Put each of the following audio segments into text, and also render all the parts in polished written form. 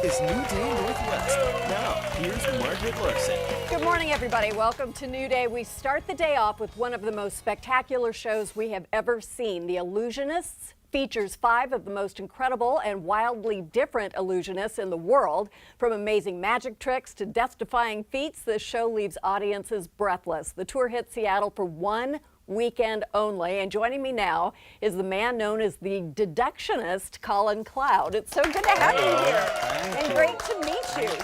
is New Day Northwest. Now, here's Margaret Larson. Good morning, everybody. Welcome to New Day. We start the day off with one of the most spectacular shows we have ever seen. The Illusionists features 5 of the most incredible and wildly different illusionists in the world. From amazing magic tricks to death-defying feats, this show leaves audiences breathless. The tour hit Seattle for 1 weekend only, and joining me now is the man known as the deductionist, Colin Cloud. It's so good to have you here, and great to meet you.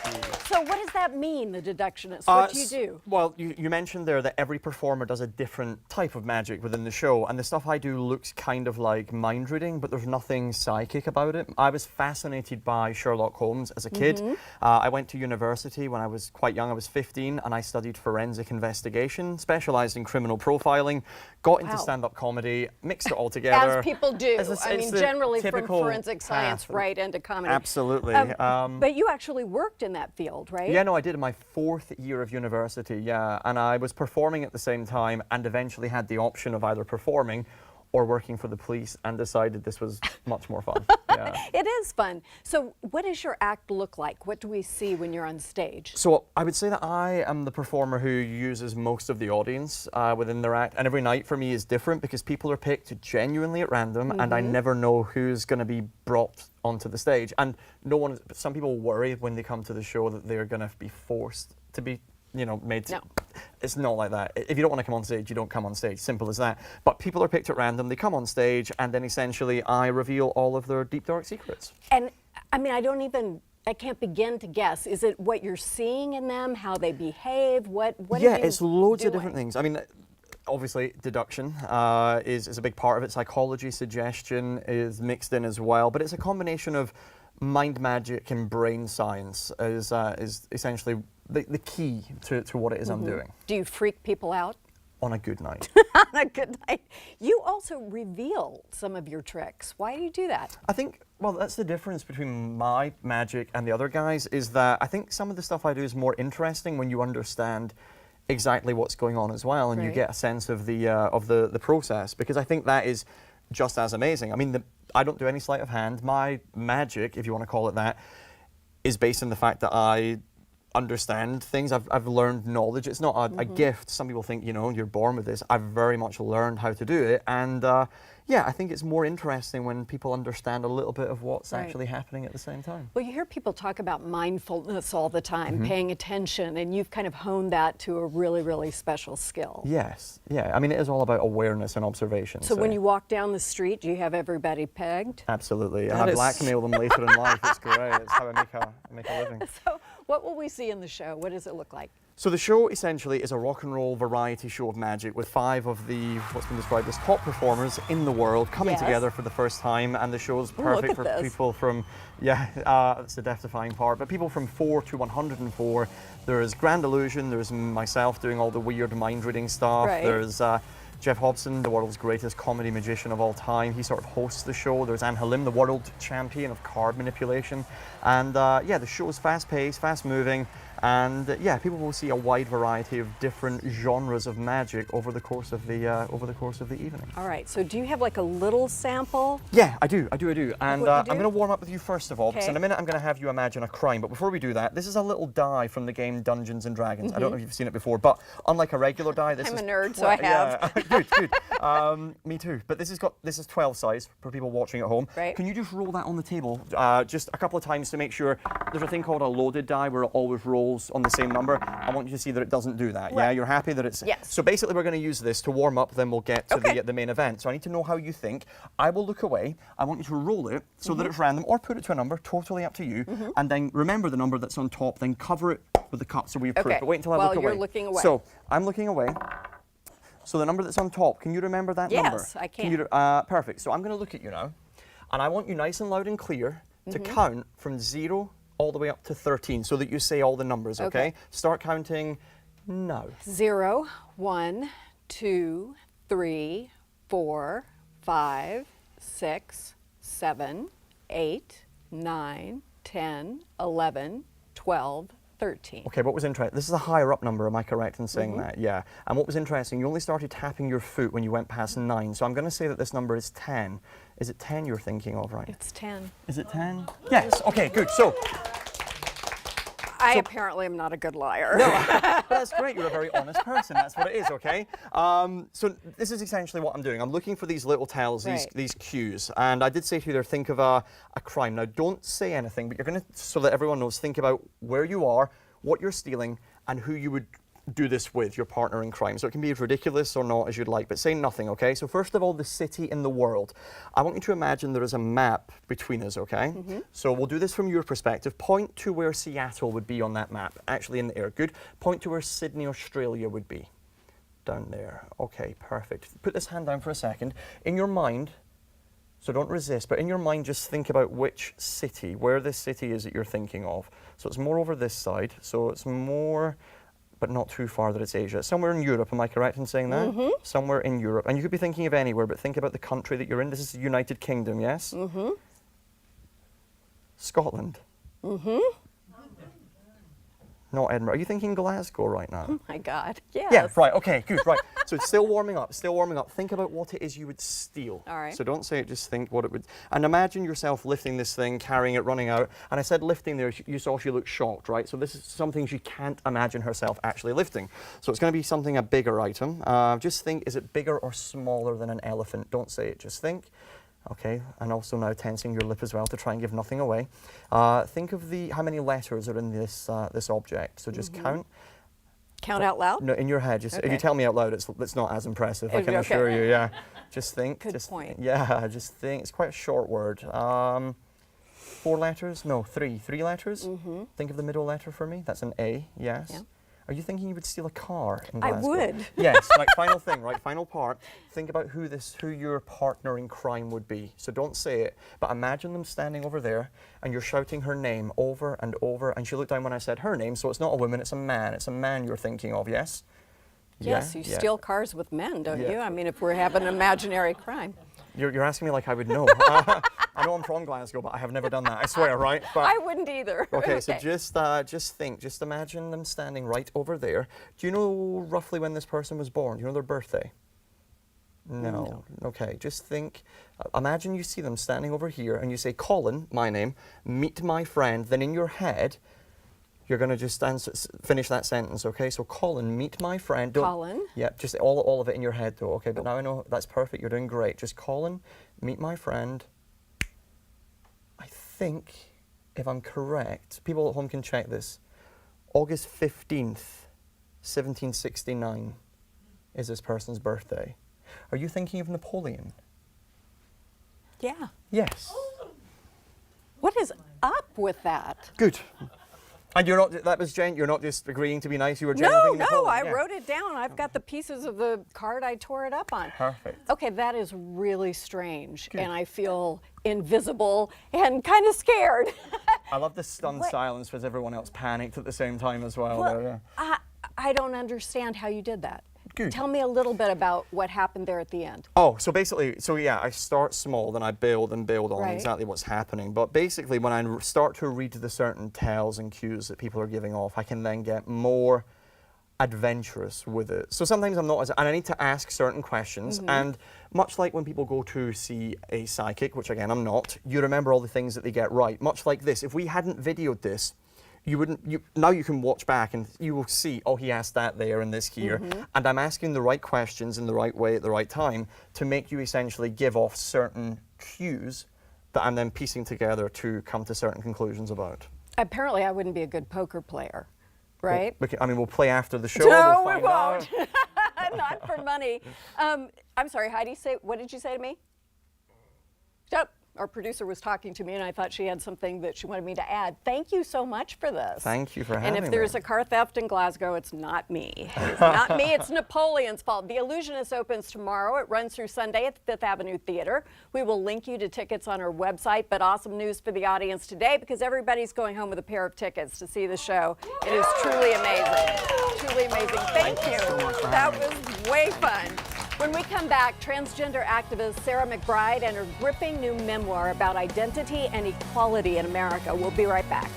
So what does that mean, the deductionist? What do you do? Well, you mentioned there that every performer does a different type of magic within the show, and the stuff I do looks kind of like mind reading, but there's nothing psychic about it. I was fascinated by Sherlock Holmes as a kid. I went to university when I was quite young. I was 15, and I studied forensic investigation, specialized in criminal profiling, got into stand-up comedy, mixed it all together. As people do. I mean, generally from forensic science right into comedy. Absolutely. But you actually worked in that field, right? Yeah, no, I did in my 4th year of university, yeah. And I was performing at the same time and eventually had the option of either performing or working for the police and decided this was much more fun. Yeah. It is fun. So what does your act look like? What do we see when you're on stage? So I would say that I am the performer who uses most of the audience within their act, and every night for me is different because people are picked genuinely at random and I never know who's going to be brought onto the stage. And some people worry when they come to the show that they're going to be forced to be, you know, made to. No. It's not like that. If you don't want to come on stage, you don't come on stage. Simple as that. But people are picked at random, they come on stage, and then essentially I reveal all of their deep, dark secrets. And I mean, I can't begin to guess. Is it what you're seeing in them, how they behave? What yeah, are you it's loads doing? of different things. I mean, obviously, deduction is a big part of it. Psychology, suggestion is mixed in as well. But it's a combination of mind magic and brain science is essentially the key to what it is I'm doing. Do you freak people out? On a good night. On a good night. You also reveal some of your tricks. Why do you do that? I think, well, that's the difference between my magic and the other guys, is that I think some of the stuff I do is more interesting when you understand exactly what's going on as well, and you get a sense of the process, because I think that is just as amazing. I mean, I don't do any sleight of hand. My magic, if you want to call it that, is based on the fact that I understand things. I've learned knowledge. It's not a gift. Some people think, you know, you're born with this. I've very much learned how to do it, and yeah, I think it's more interesting when people understand a little bit of what's actually happening at the same time. Well, you hear people talk about mindfulness all the time, paying attention, and you've kind of honed that to a really, really special skill. Yes, yeah. I mean, it is all about awareness and observation. So when you walk down the street, do you have everybody pegged? Absolutely. And I blackmail them later in life. It's great. It's how I make a living. So what will we see in the show? What does it look like? So the show essentially is a rock and roll variety show of magic with 5 of the what's been described as top performers in the world coming together for the first time, and the show is perfect for people from, it's the death-defying part, but people from 4 to 104. There's Grand Illusion, there's myself doing all the weird mind-reading stuff, there's Jeff Hobson, the world's greatest comedy magician of all time. He sort of hosts the show. There's Anne Halim, the world champion of card manipulation. And yeah, the show is fast-paced, fast-moving, and yeah, people will see a wide variety of different genres of magic over the course of the evening. All right. So do you have like a little sample? Yeah, I do. And I'm going to warm up with you first of all, because in a minute I'm going to have you imagine a crime. But before we do that, this is a little die from the game Dungeons and Dragons. I don't know if you've seen it before, but unlike a regular die, this is... I'm a nerd, so I have. Yeah, good. Me too. But this is 12 size for people watching at home. Right. Can you just roll that on the table just a couple of times to make sure? There's a thing called a loaded die where it always rolls on the same number. I want you to see that it doesn't do that. Yeah, you're happy that it's... Yes. So basically we're going to use this to warm up, then we'll get to the main event. So I need to know how you think. I will look away. I want you to roll it so that it's random, or put it to a number, totally up to you. And then remember the number that's on top, then cover it with the cup so we've proof. But wait until I look away. While you're looking away. So I'm looking away. So the number that's on top, can you remember that number? Yes, I can. Perfect. So I'm going to look at you now, and I want you nice and loud and clear to count from 0 all the way up to 13, so that you say all the numbers, okay? Start counting now. 0, 1, 2, 3, 4, 5, 6, 7, 8, 9, 10, 11, 12, 13. Okay, what was interesting, this is a higher up number, am I correct in saying that? Yeah. And what was interesting, you only started tapping your foot when you went past 9, so I'm going to say that this number is 10. Is it 10 you're thinking of, right? It's 10. Is it 10? Yes, okay, good. So I apparently am not a good liar. No, but that's great. You're a very honest person. That's what it is, okay? So this is essentially what I'm doing. I'm looking for these little tells, these cues. And I did say to you there, think of a crime. Now, don't say anything, but you're going to, so that everyone knows, think about where you are, what you're stealing, and who you would do this with, your partner in crime. So it can be as ridiculous or not as you'd like, but say nothing, okay? So first of all, the city in the world. I want you to imagine there is a map between us, okay? So we'll do this from your perspective. Point to where Seattle would be on that map, actually in the air. Good. Point to where Sydney, Australia would be. Down there. Okay, perfect. Put this hand down for a second. In your mind, so don't resist, but in your mind, just think about which city, where this city is that you're thinking of. So it's more over this side, so it's more, but not too far that it's Asia. Somewhere in Europe, am I correct in saying that? Somewhere in Europe. And you could be thinking of anywhere, but think about the country that you're in. This is the United Kingdom, yes? Scotland. Not Edinburgh. Are you thinking Glasgow right now? Oh my God, yes. Yeah, right, okay, good, right. So it's still warming up, still warming up. Think about what it is you would steal. All right. So don't say it, just think what it would. And imagine yourself lifting this thing, carrying it, running out. And I said lifting there, you saw she looked shocked, right? So this is something she can't imagine herself actually lifting. So it's going to be something, a bigger item. Just think, is it bigger or smaller than an elephant? Don't say it, just think. Okay, and also now tensing your lip as well to try and give nothing away. Think of how many letters are in this this object. So just count. Count out loud? No, in your head. Just if you tell me out loud, it's not as impressive. I can assure you. Yeah, just think. Good point. Yeah, just think. It's quite a short word. 4 letters? No, 3. 3 letters. Think of the middle letter for me. That's an A. Yes. Yeah. Are you thinking you would steal a car in Glasgow? I would. Yes. Right. Final thing. Right. Final part. Think about who your partner in crime would be. So don't say it, but imagine them standing over there, and you're shouting her name over and over. And she looked down when I said her name, so it's not a woman, it's a man. It's a man you're thinking of. Yes. Yes. You steal cars with men, don't you? I mean, if we're having an imaginary crime. You're asking me like I would know. I know I'm from Glasgow, but I have never done that. I swear, right? But, I wouldn't either. Okay, so just imagine them standing right over there. Do you know roughly when this person was born? Do you know their birthday? No. Okay, just think. Imagine you see them standing over here, and you say, "Colin, my name, meet my friend." Then in your head, you're going to just finish that sentence, okay? So, Colin, meet my friend. Colin? Yeah, just all of it in your head, though, okay? But now I know that's perfect. You're doing great. Just Colin, meet my friend. I think, if I'm correct, people at home can check this. August 15th, 1769 is this person's birthday. Are you thinking of Napoleon? Yeah. Yes. What is up with that? Good. And you're not just agreeing to be nice, you were genuinely No, I wrote it down. I've got the pieces of the card I tore it up on. Perfect. Okay, that is really strange, and I feel invisible and kind of scared. I love the stunned silence as everyone else panicked at the same time as well. Well, I don't understand how you did that. Good. Tell me a little bit about what happened there at the end. Oh, so basically, I start small, then I build and build on exactly what's happening. But basically, when I start to read the certain tells and cues that people are giving off, I can then get more adventurous with it. So sometimes I'm not and I need to ask certain questions. And much like when people go to see a psychic, which again, I'm not, you remember all the things that they get right. Much like this, if we hadn't videoed this, now you can watch back and you will see, oh, he asked that there and this here. And I'm asking the right questions in the right way at the right time to make you essentially give off certain cues that I'm then piecing together to come to certain conclusions about. Apparently, I wouldn't be a good poker player, right? Well, we'll play after the show. No, we'll we won't. Not for money. I'm sorry, Heidi, what did you say to me? Stop. Our producer was talking to me, and I thought she had something that she wanted me to add. Thank you so much for this. Thank you for having me. And if there's a car theft in Glasgow, it's not me. It's not me, it's Napoleon's fault. The Illusionists opens tomorrow. It runs through Sunday at the Fifth Avenue Theater. We will link you to tickets on our website, but awesome news for the audience today because everybody's going home with a pair of tickets to see the show. It is truly amazing. Truly amazing. Thank you. That was way fun. When we come back, transgender activist Sarah McBride and her gripping new memoir about identity and equality in America. We'll be right back.